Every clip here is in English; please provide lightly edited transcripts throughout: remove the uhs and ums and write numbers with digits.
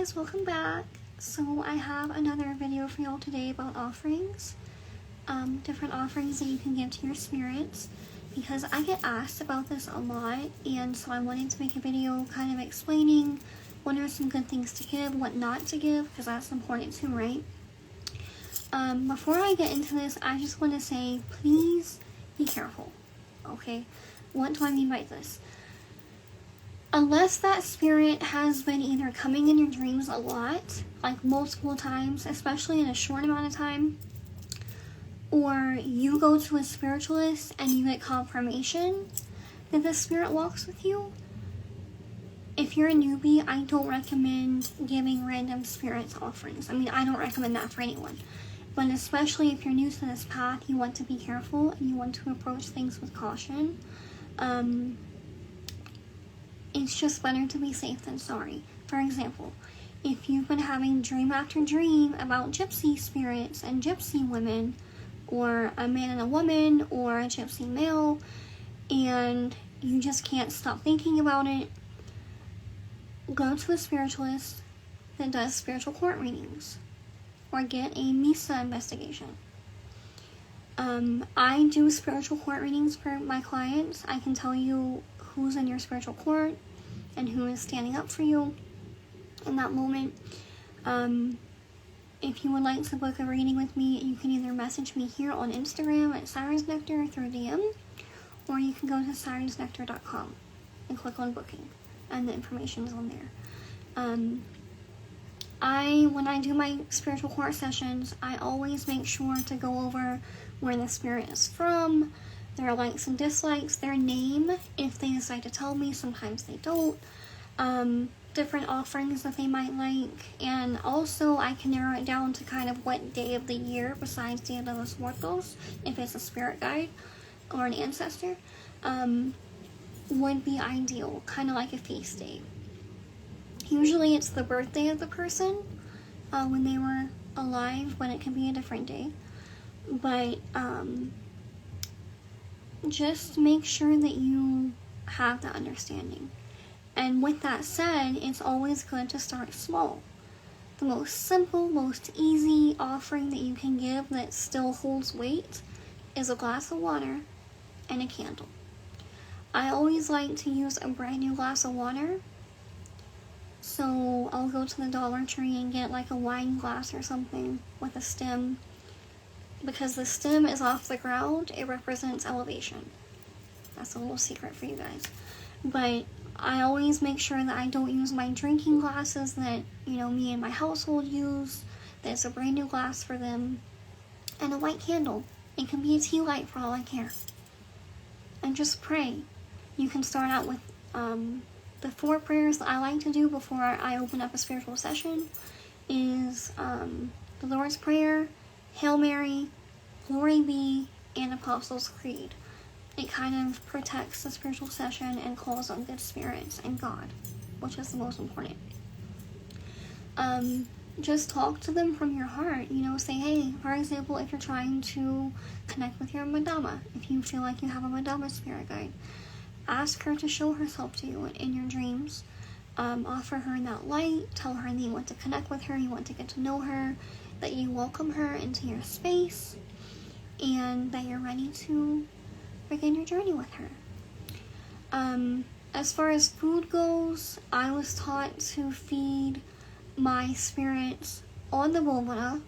guys, welcome back. So I have another video for y'all today about offerings, different offerings that you can give to your spirits, because I get asked about this a lot, and so I wanted to make a video kind of explaining what are some good things to give, what not to give, because that's important too, right? Before I get into this, I just want to say, please be careful, okay? What do I mean by this? Unless that spirit has been either coming in your dreams a lot, like multiple times, especially in a short amount of time, or you go to a spiritualist and you get confirmation that the spirit walks with you, if you're a newbie, I don't recommend giving random spirits offerings. I mean, I don't recommend that for anyone. But especially if you're new to this path, you want to be careful and you want to approach things with caution. It's just better to be safe than sorry. For example, if you've been having dream after dream about gypsy spirits and gypsy women, or a man and a woman, or a gypsy male, and you just can't stop thinking about it, go to a spiritualist that does spiritual court readings, or get a Misa investigation. I do spiritual court readings for my clients. I can tell you who's in your spiritual court and who is standing up for you in that moment. If you would like to book a reading with me, you can either message me here on Instagram at Siren's Nectar through DM, or you can go to sirensnectar.com and click on booking, and the information is on there. When I do my spiritual court sessions, I always make sure to go over where the spirit is from, their likes and dislikes, their name, if they decide to tell me. Sometimes they don't. Different offerings that they might like, and also I can narrow it down to kind of what day of the year, besides Dia de los Muertos, if it's a spirit guide or an ancestor, would be ideal, kind of like a feast day. Usually it's the birthday of the person, when they were alive, when it can be a different day. But just make sure that you have that understanding. And with that said, it's always good to start small. The most simple, most easy offering that you can give that still holds weight is a glass of water and a candle. I always like to use a brand new glass of water. So I'll go to the Dollar Tree and get like a wine glass or something with a stem. Because the stem is off the ground, it represents elevation. That's a little secret for you guys. But I always make sure that I don't use my drinking glasses that, me and my household use. That's a brand new glass for them. And a white candle. It can be a tea light for all I care. And just pray. You can start out with the 4 prayers that I like to do before I open up a spiritual session is the Lord's Prayer, Hail Mary, Glory Be, and Apostles' Creed. It kind of protects the spiritual session and calls on good spirits and God, which is the most important. Just talk to them from your heart. Say, hey, for example, if you're trying to connect with your Madama, if you feel like you have a Madama spirit guide, ask her to show herself to you in your dreams. Offer her that light. Tell her that you want to connect with her, you want to get to know her, that you welcome her into your space, and that you're ready to begin your journey with her. As far as food goes, I was taught to feed my spirits on the Volvana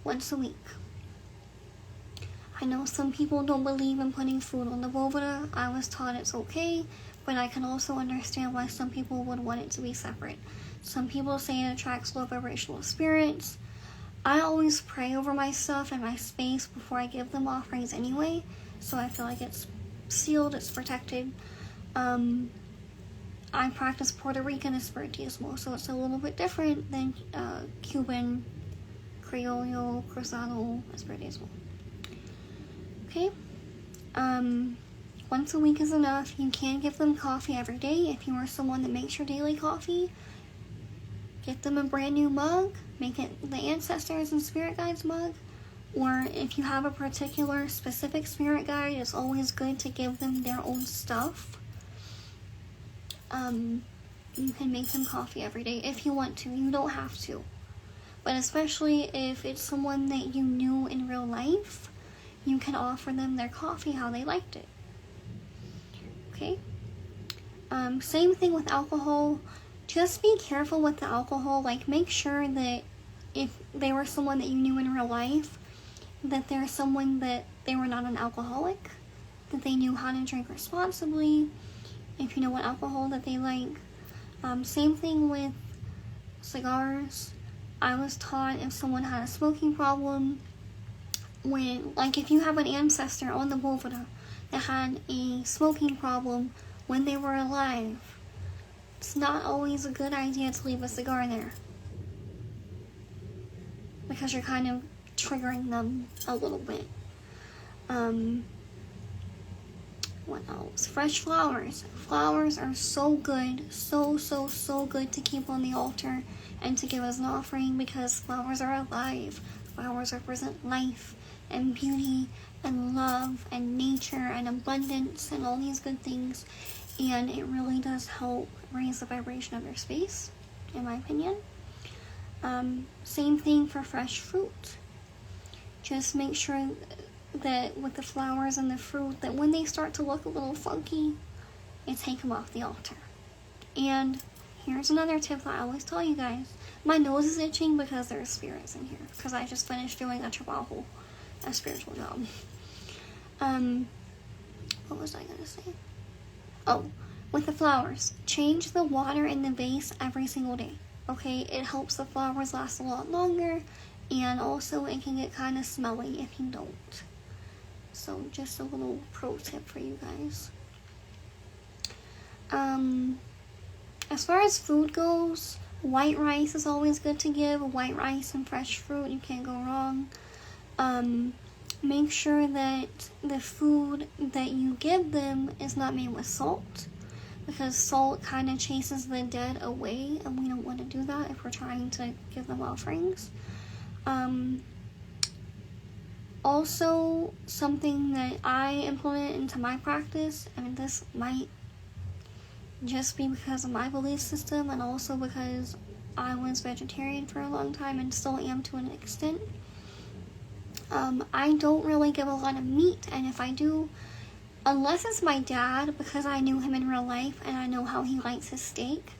once a week. I know some people don't believe in putting food on the Volvana. I was taught it's okay, but I can also understand why some people would want it to be separate. Some people say it attracts low vibrational spirits. I always pray over my stuff and my space before I give them offerings anyway, so I feel like it's sealed, it's protected. I practice Puerto Rican Espiritismo, so it's a little bit different than Cuban, Criollo, Cruzado Espiritismo. Okay? Once a week is enough. You can give them coffee every day. If you are someone that makes your daily coffee, get them a brand new mug. Make it the Ancestors and Spirit Guides mug. Or if you have a particular specific spirit guide, it's always good to give them their own stuff. you can make them coffee every day if you want to. You don't have to. But especially if it's someone that you knew in real life, you can offer them their coffee how they liked it. Okay? Same thing with alcohol. Just be careful with the alcohol. Like, make sure that if they were someone that you knew in real life, that they're someone that they were not an alcoholic, that they knew how to drink responsibly, if you know what alcohol that they like. Same thing with cigars. I was taught if someone had a smoking problem, if you have an ancestor on the boveda that had a smoking problem when they were alive, it's not always a good idea to leave a cigar there, because you're kind of triggering them a little bit. What else? Fresh flowers. Flowers are so good, so good to keep on the altar and to give as an offering, because flowers are alive. Flowers represent life and beauty and love and nature and abundance and all these good things, and it really does help raise the vibration of your space, in my opinion. Same thing for fresh fruit. Just make sure that with the flowers and the fruit, that when they start to look a little funky, you take them off the altar. And here's another tip that I always tell you guys. My nose is itching because there's spirits in here, because I just finished doing a spiritual job. What was I gonna say? Oh, with the flowers, change the water in the vase every single day. Okay, it helps the flowers last a lot longer, and also it can get kind of smelly if you don't. So just a little pro tip for you guys. As far as food goes, white rice is always good to give. White rice and fresh fruit, you can't go wrong. Make sure that the food that you give them is not made with salt, because salt kind of chases the dead away, and we don't want to do that if we're trying to give them offerings. Also, something that I implement into my practice, this might just be because of my belief system, and also because I was vegetarian for a long time and still am to an extent. I don't really give a lot of meat, and if I do, unless it's my dad, because I knew him in real life and I know how he likes his steak,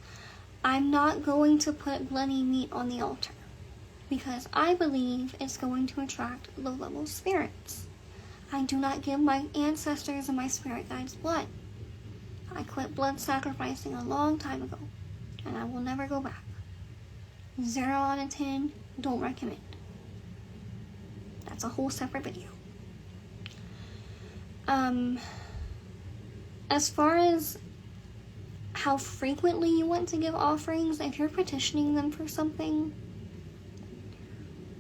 I'm not going to put bloody meat on the altar, because I believe it's going to attract low-level spirits. I do not give my ancestors and my spirit guides blood. I quit blood sacrificing a long time ago, and I will never go back. 0 out of 10, don't recommend. That's a whole separate video. As far as how frequently you want to give offerings, if you're petitioning them for something,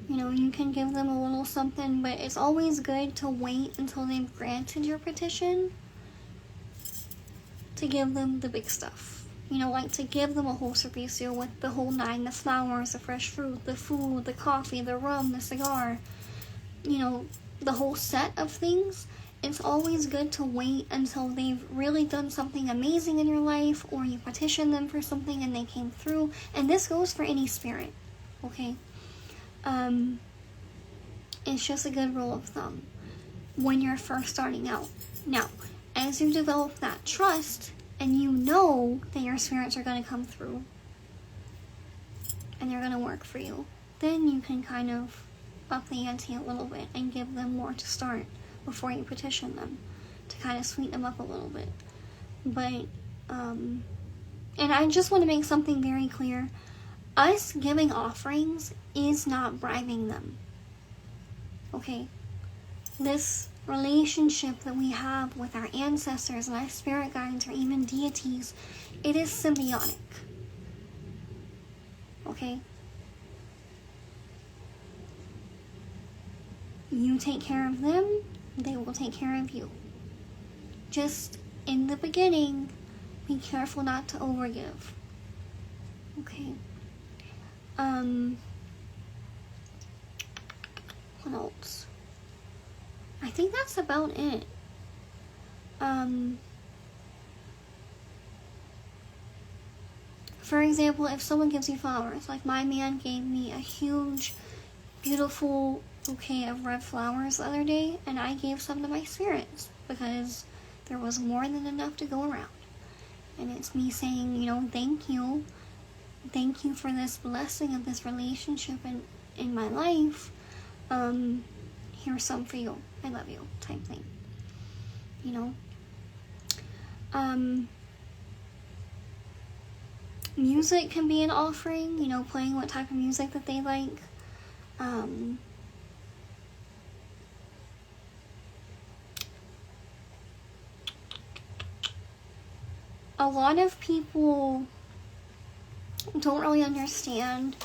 you can give them a little something, but it's always good to wait until they've granted your petition to give them the big stuff. To give them a whole servicio with the whole 9, the flowers, the fresh fruit, the food, the coffee, the rum, the cigar, the whole set of things. It's always good to wait until they've really done something amazing in your life, or you petition them for something and they came through. And this goes for any spirit, okay? It's just a good rule of thumb when you're first starting out. Now, as you develop that trust and you know that your spirits are going to come through and they're going to work for you, then you can kind of up the ante a little bit and give them more to start before you petition them, to kind of sweeten them up a little bit. But, and I just want to make something very clear. Us giving offerings is not bribing them. Okay? This relationship that we have with our ancestors and our spirit guides or even deities, it is symbiotic. Okay? You take care of them, they will take care of you. Just in the beginning, be careful not to overgive. Okay. What else? I think that's about it. For example, if someone gives you flowers, like my man gave me a huge, beautiful bouquet of red flowers the other day, and I gave some to my spirits because there was more than enough to go around. And it's me saying, you know, thank you for this blessing of this relationship in my life. Here's some for you, I love you, type thing, you know. Music can be an offering, you know, playing what type of music that they like. A lot of people don't really understand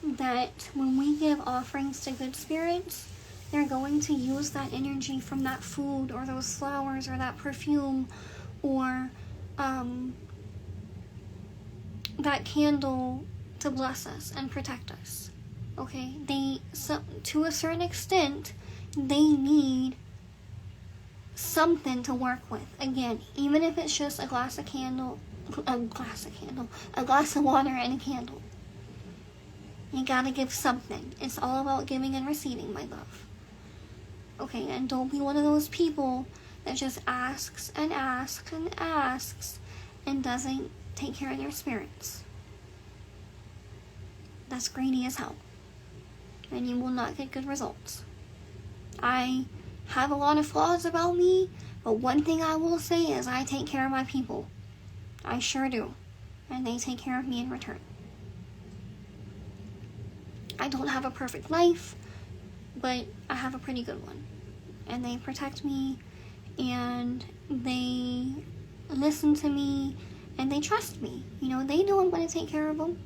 that when we give offerings to good spirits, they're going to use that energy from that food or those flowers or that perfume or that candle to bless us and protect us. Okay? To a certain extent, they need something to work with. Again, even if it's just a glass of water and a candle. You gotta give something. It's all about giving and receiving, my love. Okay, and don't be one of those people that just asks and asks and asks and doesn't take care of their spirits. That's greedy as hell. And you will not get good results. I have a lot of flaws about me, but one thing I will say is I take care of my people. I sure do. And they take care of me in return. I don't have a perfect life, but I have a pretty good one. And they protect me, and they listen to me, and they trust me. You know, they know I'm going to take care of them.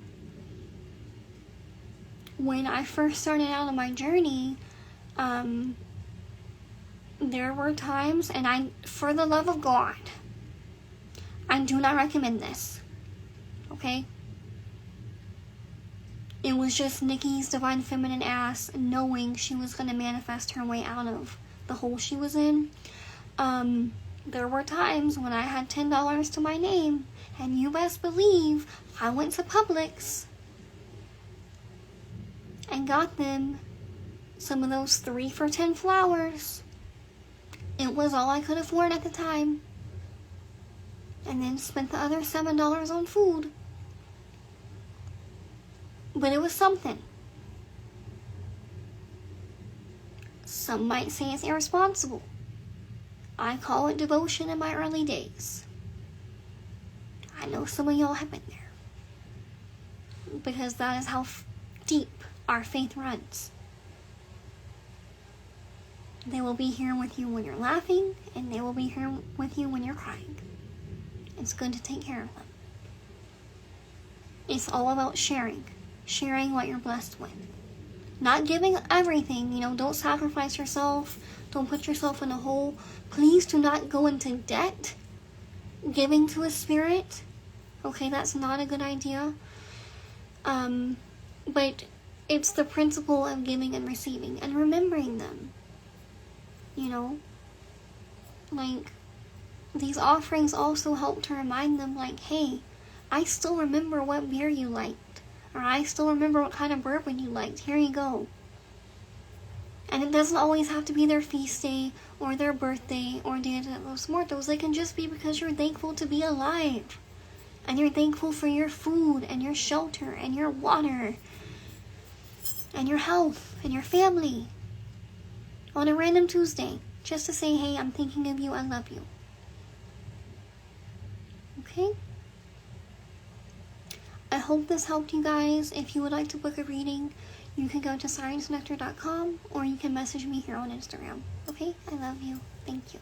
When I first started out on my journey, there were times, and for the love of God, I do not recommend this. Okay? It was just Nikki's divine feminine ass knowing she was going to manifest her way out of the hole she was in. There were times when I had $10 to my name, and you best believe I went to Publix and got them some of those 3 for $10 flowers. It was all I could afford at the time. And then spent the other $7 on food. But it was something. Some might say it's irresponsible. I call it devotion in my early days. I know some of y'all have been there. Because that is how deep our faith runs. They will be here with you when you're laughing, and they will be here with you when you're crying. It's good to take care of them. It's all about sharing what you're blessed with. Not giving everything, you know, don't sacrifice yourself, don't put yourself in a hole. Please do not go into debt giving to a spirit. Okay, that's not a good idea. But it's the principle of giving and receiving and remembering them. You know, like, these offerings also help to remind them, like, hey, I still remember what beer you liked, or I still remember what kind of bourbon you liked. Here you go. And it doesn't always have to be their feast day, or their birthday, or Dia de los Muertos. It can just be because you're thankful to be alive, and you're thankful for your food, and your shelter, and your water, and your health, and your family. On a random Tuesday, just to say, hey, I'm thinking of you, I love you. Okay? I hope this helped you guys. If you would like to book a reading, you can go to sirensnectar.com, or you can message me here on Instagram. Okay? I love you. Thank you.